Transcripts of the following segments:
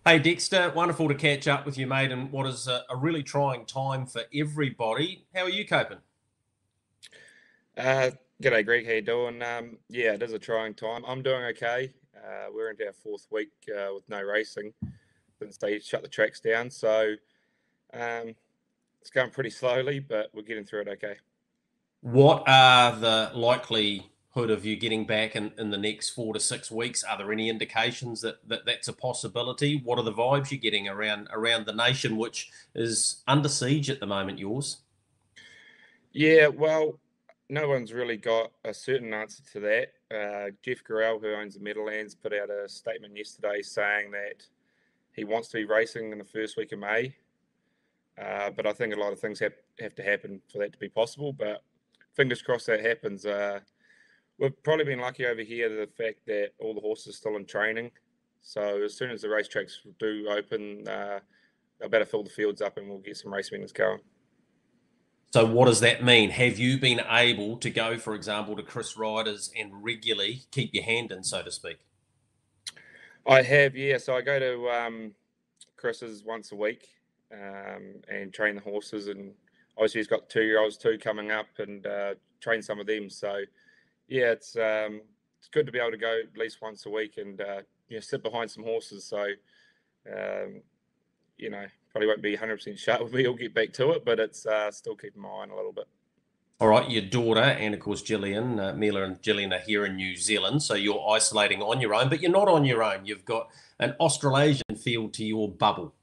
Hey Dexter, wonderful to catch up with you, mate, and what is a really trying time for everybody. How are you coping? Uh, G'day, Greg. How you doing? Yeah, it is a trying time. I'm doing okay. We're into our fourth week with no racing since they shut the tracks down. So um, it's going pretty slowly, but we're getting through it okay. What are the likelihood of you getting back in the next 4 to 6 weeks? Are there any indications that that's a possibility? What are the vibes you're getting around the nation, which is under siege at the moment, yours? Yeah, well, no one's really got a certain answer to that. Jeff Garrell, who owns the Meadowlands, put out a statement yesterday saying that he wants to be racing in the first week of May. But I think a lot of things have to happen for that to be possible. But fingers crossed that happens. We've probably been lucky over here the fact that all the horses are still in training. So as soon as the racetracks do open, they'll better fill the fields up and we'll get some race winners going. So what does that mean? Have you been able to go, for example, to Chris Riders and regularly keep your hand in, so to speak? I have, yeah. So I go to Chris's once a week and train the horses. And obviously he's got 2-year-olds too coming up and train some of them. So yeah, it's good to be able to go at least once a week and sit behind some horses. So um, probably won't be 100% sharp with me. I'll get back to it, but it's still keeping my eye on a little bit. All right, your daughter and of course Gillian, Mila and Gillian are here in New Zealand, so you're isolating on your own, but you're not on your own. You've got an Australasian feel to your bubble.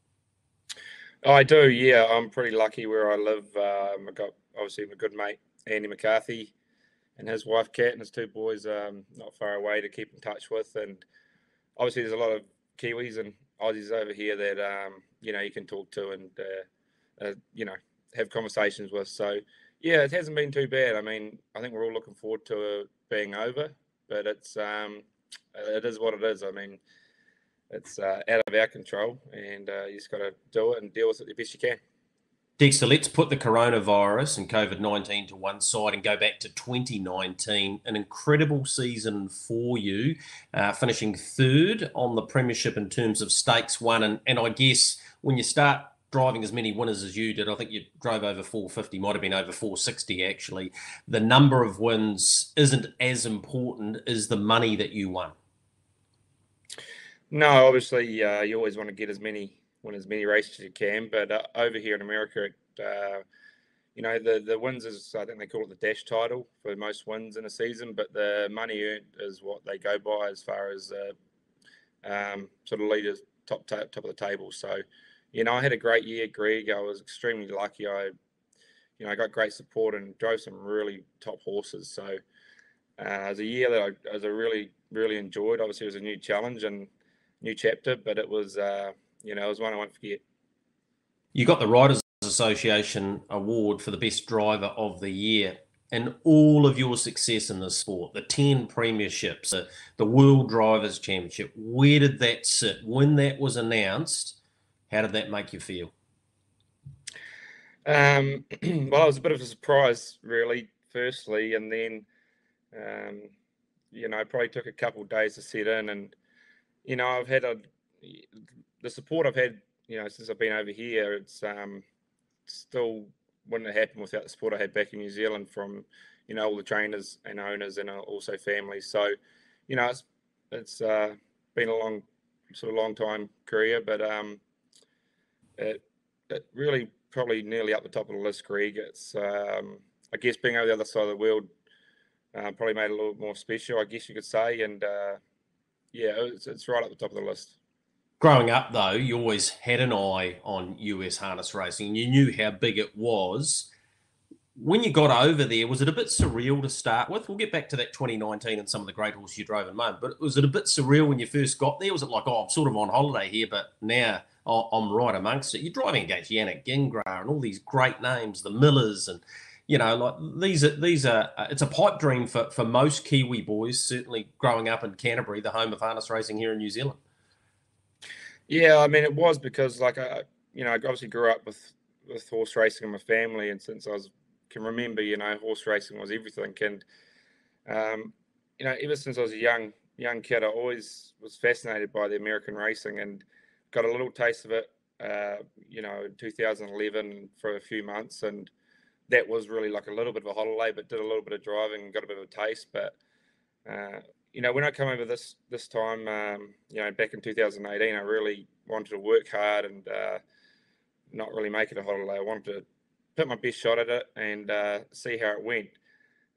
Oh, I do, yeah. I'm pretty lucky where I live. I've got obviously my good mate Andy McCarthy and his wife Kat and his two boys not far away to keep in touch with. And obviously, there's a lot of Kiwis and Aussies over here that you can talk to and have conversations with. So yeah, it hasn't been too bad. I mean, I think we're all looking forward to it being over, but it is what it is. I mean, it's out of our control, and you just got to do it and deal with it the best you can. Dexter, let's put the coronavirus and COVID-19 to one side and go back to 2019. An incredible season for you, finishing third on the Premiership in terms of stakes won. And I guess when you start driving as many winners as you did, I think you drove over 450, might have been over 460 actually. The number of wins isn't as important as the money that you won. No, obviously, you always want to get win as many races as you can. But over here in America, the wins is, I think they call it the dash title for most wins in a season. But the money earned is what they go by as far as sort of leaders top of the table. So, I had a great year, Greg. I was extremely lucky. I got great support and drove some really top horses. So it was a year that I really, really enjoyed. Obviously, it was a new challenge and new chapter, but it was one I won't forget. You got the Riders Association award for the best driver of the year. And all of your success in the sport, the 10 premierships, the World Drivers' Championship, where did that sit? When that was announced, how did that make you feel? Well, it was a bit of a surprise, really, firstly, and then, um, it probably took a couple of days to set in. And, I've had the support I've had, since I've been over here, it's still wouldn't have happened without the support I had back in New Zealand from, all the trainers and owners and also families. So, it's been a long time career, but it, it really probably nearly up the top of the list, Greg. It's I guess being over the other side of the world probably made it a little more special, I guess you could say. And yeah, it's right up the top of the list. Growing up, though, you always had an eye on US harness racing. You knew how big it was. When you got over there, was it a bit surreal to start with? We'll get back to that 2019 and some of the great horses you drove in a moment, but was it a bit surreal when you first got there? Was it like, oh, I'm sort of on holiday here, but now I'm right amongst it? You're driving against Yannick Gingras and all these great names, the Millers, and like these are. It's a pipe dream for most Kiwi boys, certainly growing up in Canterbury, the home of harness racing here in New Zealand. Yeah, I mean, it was because I obviously grew up with horse racing in my family, and since can remember, horse racing was everything. And ever since I was a young kid, I always was fascinated by the American racing. And got a little taste of it, in 2011 for a few months, and that was really like a little bit of a holiday, but did a little bit of driving and got a bit of a taste. But when I come over this time, back in 2018, I really wanted to work hard and not really make it a holiday. I wanted to put my best shot at it and see how it went.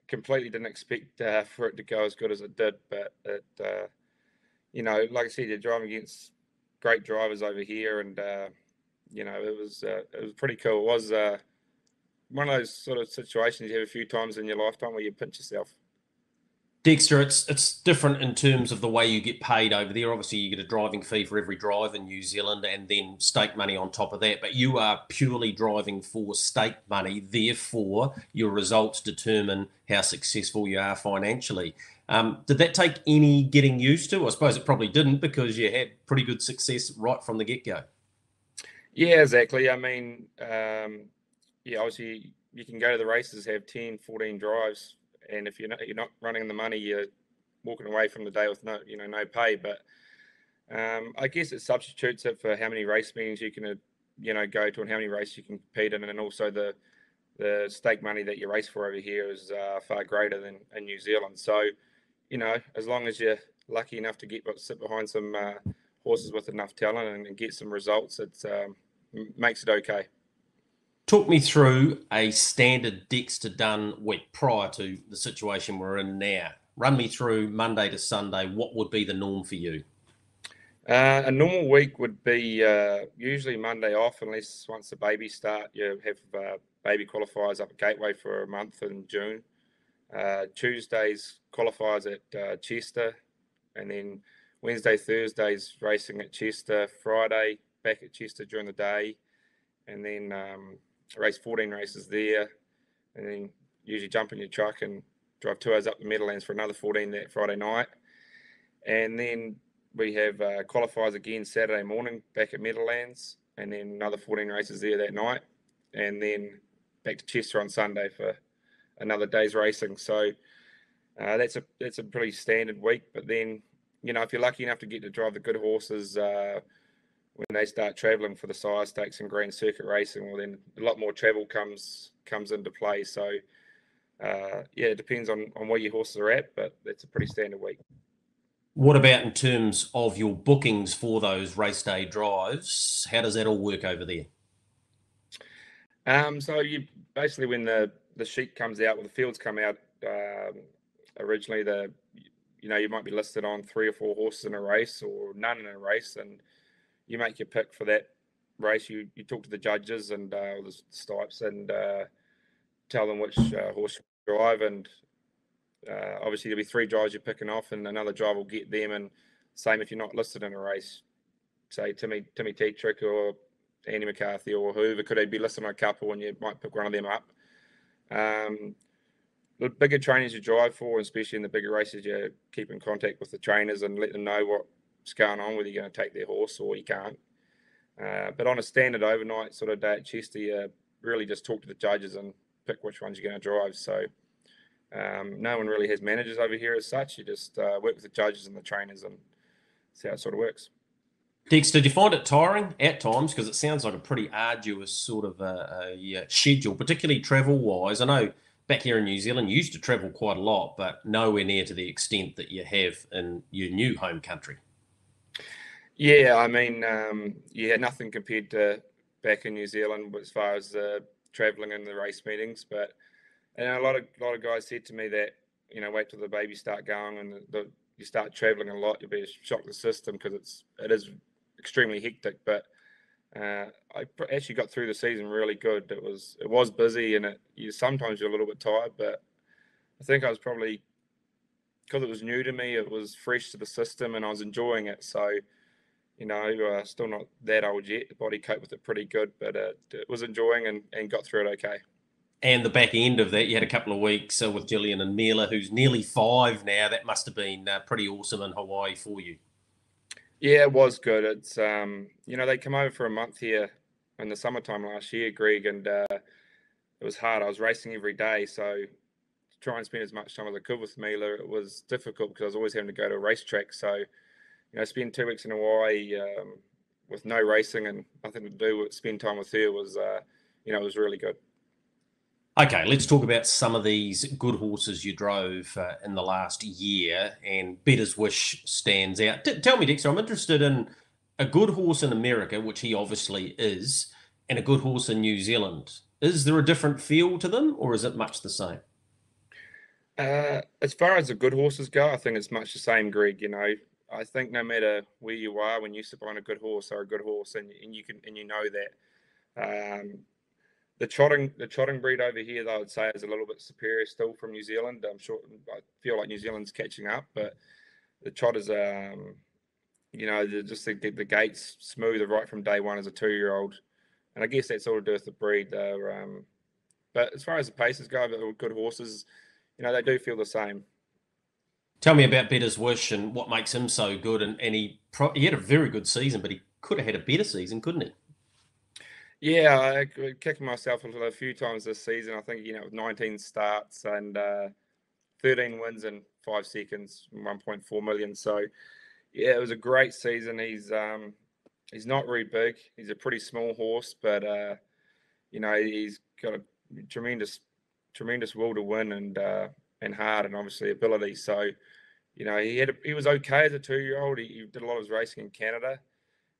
Completely didn't expect for it to go as good as it did, but it, like I said, you're driving against great drivers over here, and it was pretty cool. It was one of those sort of situations you have a few times in your lifetime where you pinch yourself. Dexter, it's different in terms of the way you get paid over there. Obviously, you get a driving fee for every drive in New Zealand and then stake money on top of that. But you are purely driving for stake money. Therefore, your results determine how successful you are financially. Did that take any getting used to? I suppose it probably didn't, because you had pretty good success right from the get-go. Yeah, exactly. I mean, obviously you can go to the races, have 10, 14 drives, and if you're not running the money, you're walking away from the day with no pay. But I guess it substitutes it for how many race meetings you can go to and how many races you can compete in, and also the stake money that you race for over here is far greater than in New Zealand. So as long as you're lucky enough to sit behind some horses with enough talent and get some results, it makes it okay. Talk me through a standard Dexter Dunn week prior to the situation we're in now. Run me through Monday to Sunday. What would be the norm for you? A normal week would be usually Monday off, unless once the babies start, you have baby qualifiers up at Gateway for a month in June. Tuesdays qualifiers at Chester, and then Wednesday, Thursdays racing at Chester. Friday back at Chester during the day, and then race 14 races there, and then usually jump in your truck and drive 2 hours up the Meadowlands for another 14 that Friday night, and then we have qualifiers again Saturday morning back at Meadowlands, and then another 14 races there that night, and then back to Chester on Sunday for another day's racing. So that's a pretty standard week. But then if you're lucky enough to get to drive the good horses when they start travelling for the Sire Stakes and Grand Circuit racing, well, then a lot more travel comes into play. So it depends on where your horses are at, but that's a pretty standard week. What about in terms of your bookings for those race day drives? How does that all work over there? So you basically, when the sheet comes out, well, the fields come out, originally you might be listed on 3 or 4 horses in a race or none in a race, and you make your pick for that race. You talk to the judges and the stipes and tell them which horse you drive, and obviously there'll be 3 drives you're picking off, and another drive will get them. And same if you're not listed in a race, say Timmy Tetrick or Andy McCarthy or whoever, could be listed on a couple, and you might pick one of them up. The bigger trainers you drive for, especially in the bigger races, you keep in contact with the trainers and let them know what's going on, whether you're going to take their horse or you can't. But on a standard overnight sort of day at Chester, you really just talk to the judges and pick which ones you're going to drive. So no one really has managers over here as such. You just work with the judges and the trainers and see how it sort of works. Dexter, did you find it tiring at times? Because it sounds like a pretty arduous sort of a schedule, particularly travel-wise. I know back here in New Zealand, you used to travel quite a lot, but nowhere near to the extent that you have in your new home country. Yeah, I mean, nothing compared to back in New Zealand as far as traveling and the race meetings. But a lot of guys said to me that wait till the babies start going and you start traveling a lot, you'll be shocked the system, because it is extremely hectic. But I actually got through the season really good. It was busy, and sometimes you're a little bit tired, but I think I was probably, because it was new to me, it was fresh to the system, and I was enjoying it. So still not that old yet. The body coped with it pretty good, but it was enjoying and got through it okay. And the back end of that, you had a couple of weeks with Gillian and Mila, who's nearly 5 now. That must have been pretty awesome in Hawaii for you. Yeah, it was good. It's they come over for a month here in the summertime last year, Greg, and it was hard. I was racing every day, so to try and spend as much time as I could with Mila, it was difficult because I was always having to go to a racetrack. So spend 2 weeks in Hawaii with no racing and nothing to do with spend time with her was, it was really good. Okay, let's talk about some of these good horses you drove in the last year, and Better's Wish stands out. Tell me, Dexter, I'm interested in a good horse in America, which he obviously is, and a good horse in New Zealand. Is there a different feel to them, or is it much the same? As far as the good horses go, I think it's much the same, Greg. I think no matter where you are, when you sit behind a good horse or a good horse, and you know that. The trotting breed over here, though, I would say is a little bit superior still from New Zealand. I'm sure I feel like New Zealand's catching up, but the trotters, the gait's smoother right from day one as a 2-year-old, and I guess that's all to do with the breed. But as far as the paces go, the good horses, they do feel the same. Tell me about Better's Wish and what makes him so good. And he had a very good season, but he could have had a better season, couldn't he? Yeah, I kicking myself a few times this season. I think 19 starts and 13 wins in 5 seconds, 1.4 million. So yeah, it was a great season. He's not very big. He's a pretty small horse, but he's got a tremendous will to win and heart and obviously ability. So he was okay as a 2-year-old. He did a lot of his racing in Canada.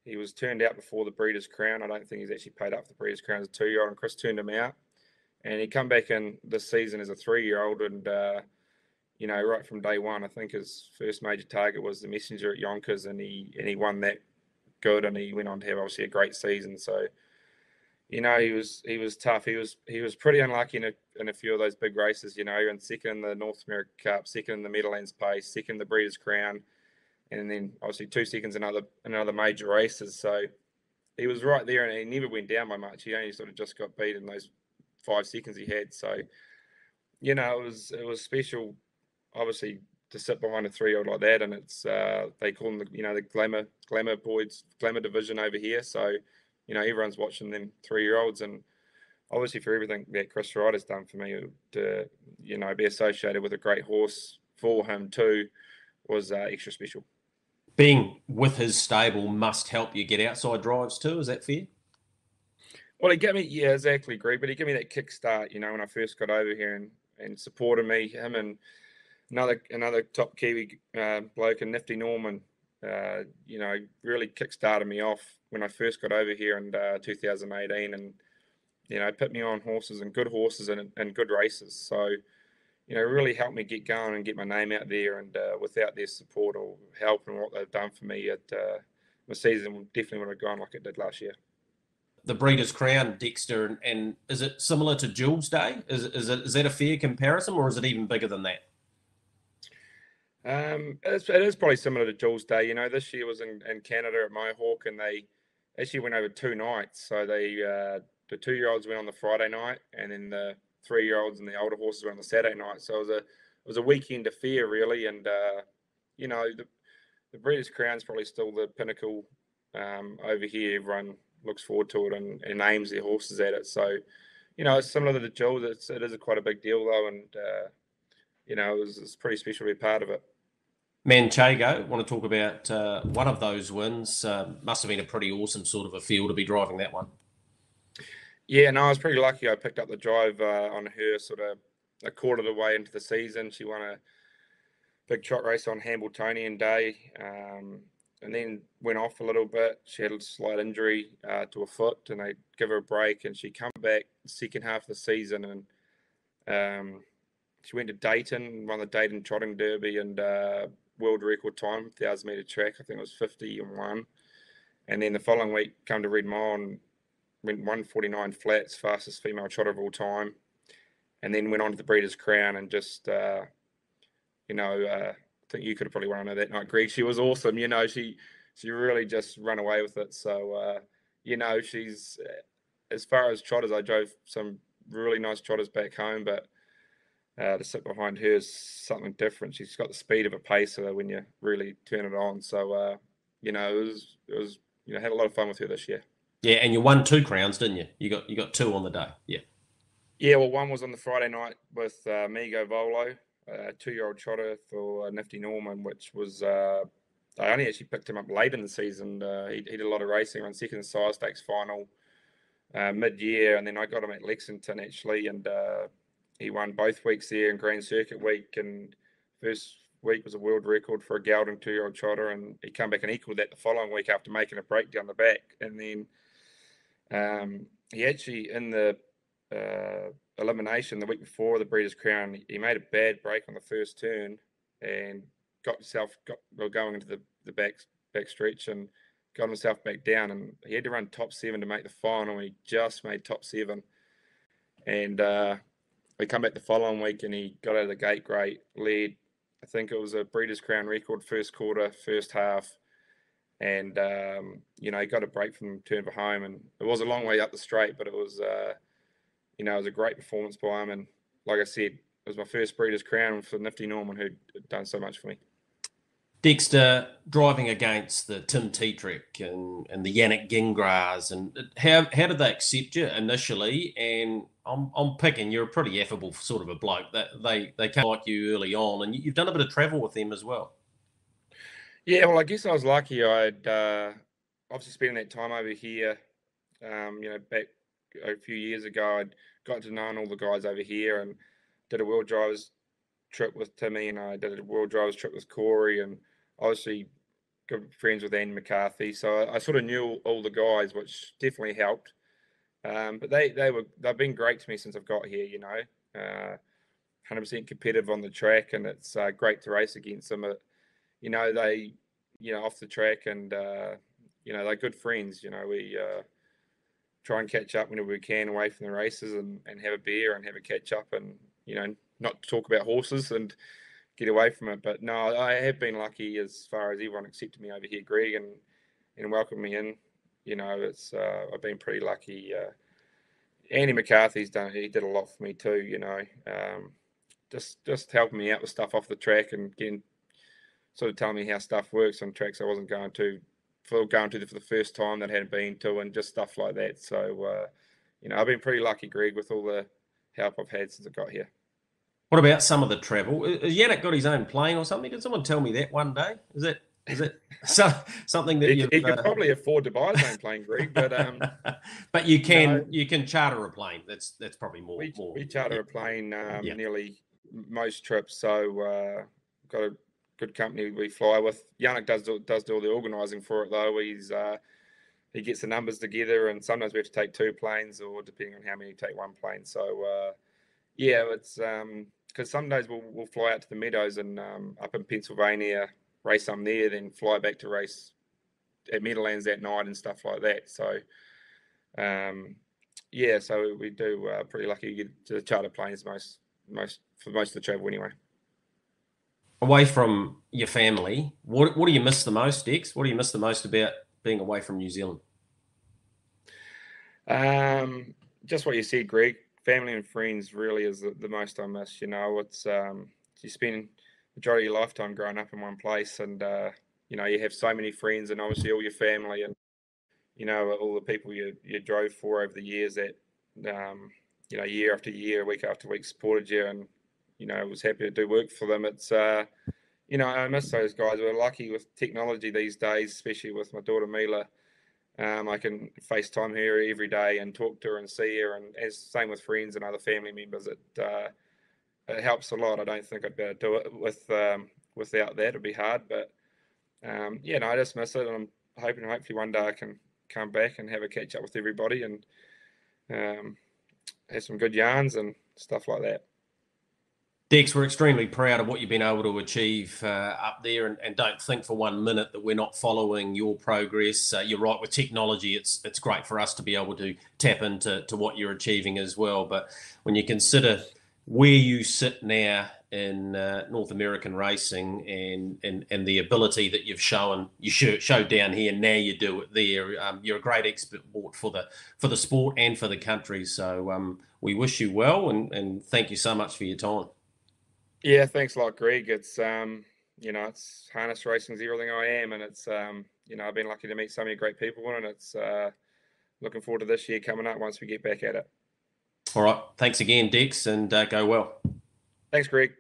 He was turned out before the Breeders' Crown. I don't think he's actually paid up for the Breeders' Crown as a 2-year-old, and Chris turned him out. And he come back in this season as a 3-year-old, and right from day one, I think his first major target was the Messenger at Yonkers, and he won that good, and he went on to have obviously a great season. So he was tough. He was pretty unlucky in a few of those big races. And second in the North America Cup, second in the Meadowlands Pace, second in the Breeders' Crown, and then obviously 2 seconds in other major races. So he was right there, and he never went down by much. He only sort of just got beat in those 5 seconds he had. So it was special, obviously, to sit behind a 3-year-old like that. And it's they call them the glamour boys, glamour division over here. So everyone's watching them 3-year-olds, and obviously for everything that Chris Wright has done for me to be associated with a great horse for him too was extra special. Being with his stable must help you get outside drives too. Is that fair? Well, he gave me, yeah, exactly, Greg. But he gave me that kickstart, when I first got over here and supported me. Him and another top Kiwi bloke, and Nifty Norman, really kickstarted me off when I first got over here in 2018, and put me on horses and good horses and good races. So really helped me get going and get my name out there. And without their support or help and what they've done for me, my season definitely would have gone like it did last year. The Breeders' Crown, Dexter, and is it similar to Jules Day? Is that a fair comparison, or is it even bigger than that? It is probably similar to Jules Day. This year was in Canada at Mohawk, and they actually went over 2 nights. So the 2-year-olds went on the Friday night, and then the 3-year-olds and the older horses went on the Saturday night. So it was a weekend affair really, and the Breeders' Crown is probably still the pinnacle over here. Everyone looks forward to it and aims their horses at it. So it's similar to the Jules. It is quite a big deal though, and it's pretty special to be part of it. Manchego, want to talk about one of those wins. Must have been a pretty awesome sort of a feel to be driving that one. Yeah, no, I was pretty lucky. I picked up the drive on her sort of a quarter of the way into the season. She won a big trot race on Hambletonian Day, and then went off a little bit. She had a slight injury to a foot, and they give her a break, and she come back the second half of the season, and she went to Dayton, won the Dayton Trotting Derby, and world record time, 1,000-meter track. I think it was 50-1. And then the following week, come to Red Mile and went 149 flats, fastest female trotter of all time. And then went on to the Breeders' Crown and just, I think you could have probably won her that night, Greg. She was awesome. She really just ran away with it. So, she's, as far as trotters, I drove some really nice trotters back home, but to sit behind her is something different. She's got the speed of a pacer when you really turn it on. So, it was had a lot of fun with her this year. Yeah, and you won 2 crowns, didn't you? You got 2 on the day. Yeah. Yeah, well, one was on the Friday night with Migo Volo, a 2-year-old trotter for Nifty Norman, which was I only actually picked him up late in the season. He did a lot of racing, ran second in Sire Stakes final mid-year, and then I got him at Lexington actually, and he won both weeks there in Grand Circuit week, and first week was a world record for a gelding 2-year-old trotter, and he came back and equaled that the following week after making a break down the back. And then he actually, in the elimination the week before the Breeders' Crown, he made a bad break on the first turn and got going into the back stretch and got himself back down, and he had to run top 7 to make the final, and he just made top 7. And we come back the following week, and he got out of the gate great, led, I think it was a Breeders' Crown record first quarter, first half, and he got a break from turn for home, and it was a long way up the straight, but it was it was a great performance by him, and like I said, it was my first Breeders' Crown for Nifty Norman, who'd done so much for me. Dexter, driving against the Tim Tetrick and the Yannick Gingras, and how did they accept you initially? And I'm picking you're a pretty affable sort of a bloke. That they came like you early on, and you've done a bit of travel with them as well. Yeah, well, I guess I was lucky. I'd obviously spent that time over here. Back a few years ago, I'd got to know all the guys over here, and did a World Drivers trip with Timmy, and I did a World Drivers trip with Corey, and obviously good friends with Andy McCarthy. So I sort of knew all the guys, which definitely helped. But they've been great to me since I've got here. 100% competitive on the track, and it's great to race against them. They off the track, and they're good friends. We try and catch up whenever we can away from the races, and have a beer and have a catch up, and not talk about horses and get away from it. But no, I have been lucky as far as everyone accepted me over here, Greg, and welcomed me in. It's I've been pretty lucky. Andy McCarthy's he did a lot for me too. Just helping me out with stuff off the track, and getting sort of telling me how stuff works on tracks I wasn't going to for the first time, that I hadn't been to, and just stuff like that. So I've been pretty lucky, Greg, with all the help I've had since I got here. What about some of the travel? Has Yannick got his own plane or something? Can someone tell me that one day? Is it something that he could probably afford to buy his own plane, Greg? But but you can charter a plane. That's probably more. We charter a plane nearly most trips. So got a good company we fly with. Yannick does do all the organising for it though. He gets the numbers together, and sometimes we have to take 2 planes, or depending on how many, take 1 plane. So it's because some days we'll fly out to the Meadows and up in Pennsylvania, race some there, then fly back to race at Meadowlands that night and stuff like that. So so we do pretty lucky to get to charter planes most for most of the travel anyway. Away from your family, what do you miss the most, Dex? What do you miss the most about being away from New Zealand? Just what you said, Greg. Family and friends really is the most I miss. It's you spend majority of your lifetime growing up in one place, and you have so many friends, and obviously all your family, and all the people you drove for over the years that year after year, week after week supported you, and was happy to do work for them. It's I miss those guys. We're lucky with technology these days, especially with my daughter Mila. I can FaceTime her every day and talk to her and see her, and same with friends and other family members. It helps a lot. I don't think I'd be able to do it without that. It'd be hard, but I just miss it, and I'm hopefully one day I can come back and have a catch up with everybody, and have some good yarns and stuff like that. Dex, we're extremely proud of what you've been able to achieve up there, and don't think for 1 minute that we're not following your progress. You're right, with technology, it's great for us to be able to tap into what you're achieving as well. But when you consider where you sit now in North American racing, and the ability that you've shown, you showed down here, now you do it there. You're a great expert for the sport and for the country. So we wish you well, and thank you so much for your time. Yeah, thanks a lot, Greg. It's it's harness racing is everything I am, and it's I've been lucky to meet so many great people, and it's looking forward to this year coming up once we get back at it. All right, thanks again, Dex, and go well. Thanks, Greg.